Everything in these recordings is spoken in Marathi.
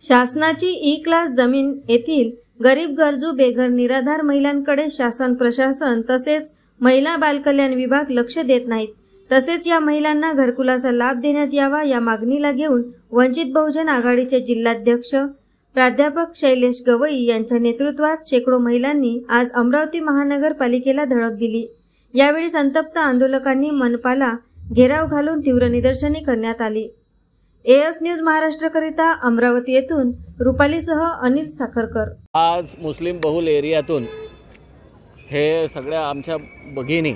शासनाची ई-क्लास जमीन येथील गरीब गरजू बेघर निराधार महिलांकडे शासन प्रशासन तसेच महिला बालकल्याण विभाग लक्ष देत नाहीत। तसेच या महिलांना घरकुलाचा लाभ देण्यात यावा या मागणीला घेऊन वंचित बहुजन आघाडीचे जिल्हाध्यक्ष प्राध्यापक शैलेश गवई यांच्या नेतृत्वात शेकडो महिलांनी आज अमरावती महानगरपालिकेला धडक दिली। यावेळी संतप्त आंदोलकांनी मनपाला घेराव घालून तीव्र निदर्शने करण्यात आली। एएस न्यूज महाराष्ट्र करिता अमरावती येथून रुपालीसह अनिल साखरकर। आज मुस्लिम बहुल एरियातून हे सगळ्या आमच्या भगिनी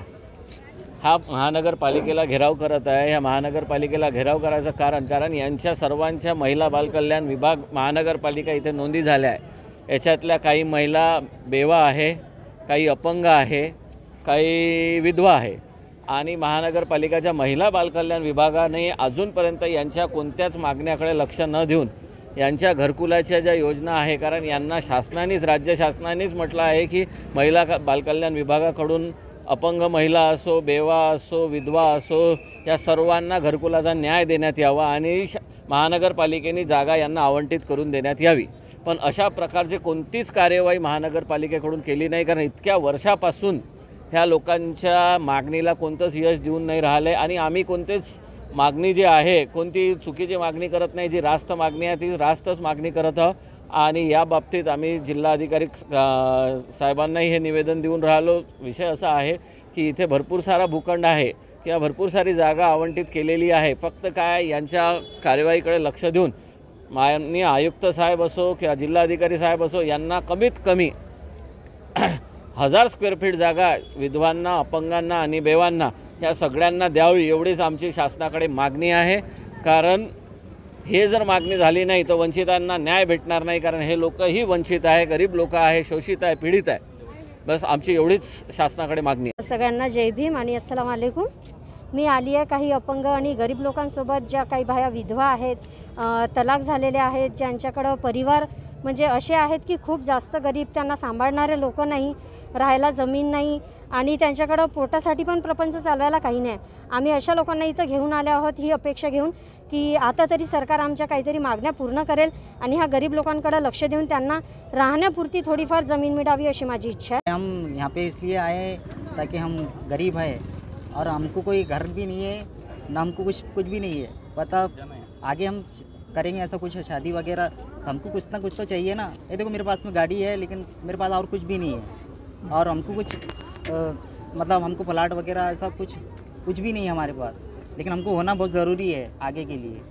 हा महानगरपालिकेला घेराव करत आहे। या महानगरपालिकेला घेराव करायचं कारण यांच्या सर्वांच्या महिला बालकल्याण विभाग महानगरपालिका इथे नोंदी झाल्या आहे। याच्यातल्या काही महिला बेवा आहे, काही अपंग आहे, काही विधवा आहे आणि महानगरपालिकेच्या महिला बालकल्याण विभागाने अजूनपर्यंत यांच्या कोणत्याच मागण्याकडे लक्ष न देऊन यांच्या घरकुलाच्या ज्या योजना आहे, कारण यांना शासनानेच राज्य शासनानेच म्हटलं आहे की महिला बालकल्याण विभागाकडून अपंग महिला असो, बेवा असो, विधवा असो या सर्वांना घरकुलाचा न्याय देण्यात यावा आणि महानगरपालिकेने जागा यांना आवंटित करून देण्यात यावी। पण अशा प्रकारची कोणतीच कार्यवाही महानगरपालिकेकडून केली नाही, कारण इतक्या वर्षापासून ह्या लोकांच्या मागणीला कोणतंच यश देऊन नाही राहिले आणि आम्ही कोणतेच मागणी जी आहे कोणती चुकीची मागणी करत नाही, जी रास्त मागणी आहे ती रास्तच मागणी करत आहोत। आणि या बाबतीत आम्ही जिल्हाधिकारी साहेबांनाही हे निवेदन देऊन राहिलो। विषय असा आहे की इथे भरपूर सारा भूखंड आहे किंवा भरपूर सारी जागा आवंटित केलेली आहे, फक्त काय यांच्या कार्यवाहीकडे लक्ष देऊन माननीय आयुक्त साहेब असो किंवा जिल्हाधिकारी साहेब असो यांना कमीत कमी 1000 स्क्वेअर फीट जागा विधवांना, अपंगांना आणि बेवांना या सगळ्यांना द्यावी एवढीच आमची शासनाकडे मागणी आहे। कारण हे जर मागणी झाली नाही तर वंचितांना न्याय भेटणार नाही, कारण हे लोकही वंचित आहे, गरीब लोक आहे, शोषित आहे, पीडित आहे। बस आमची एवढीच शासनाकडे मागणी आहे। सगळ्यांना जय भीम आणि अस्सलाम वालेकुम। मी आली आहे काही अपंग आणि गरीब लोकांसोबत, ज्या काही बाया विधवा आहेत, तलाक झालेल्या आहेत, ज्यांच्याकडं परिवार म्हणजे असे आहेत की खूप जास्त गरीब, त्यांना सांभाळणारे लोक नाही, राहायला जमीन नाही आणि त्यांच्याकडं पोटासाठी पण प्रपंच चालवायला काही नाही। आम्ही अशा लोकांना इथं घेऊन आले आहोत ही अपेक्षा घेऊन की आता तरी सरकार आमच्या काहीतरी मागण्या पूर्ण करेल आणि ह्या गरीब लोकांकडे लक्ष देऊन त्यांना राहण्यापुरती थोडीफार जमीन मिळावी अशी माझी इच्छा है। हम यहाँ पे इसलिए आए ताकि हम गरीब है और हमको कोई घर भी नहीं है, ना हमको कुछ भी नहीं है। पता आगे हम करेंगे ऐसा कुछ शादी वगैरह, तो हमको कुछ ना कुछ तो चाहिए ना। ये देखो मेरे पास में गाड़ी है लेकिन मेरे पास और कुछ भी नहीं है और हमको कुछ मतलब हमको प्लाट वगैरह ऐसा कुछ भी नहीं है हमारे पास, लेकिन हमको होना बहुत ज़रूरी है आगे के लिए।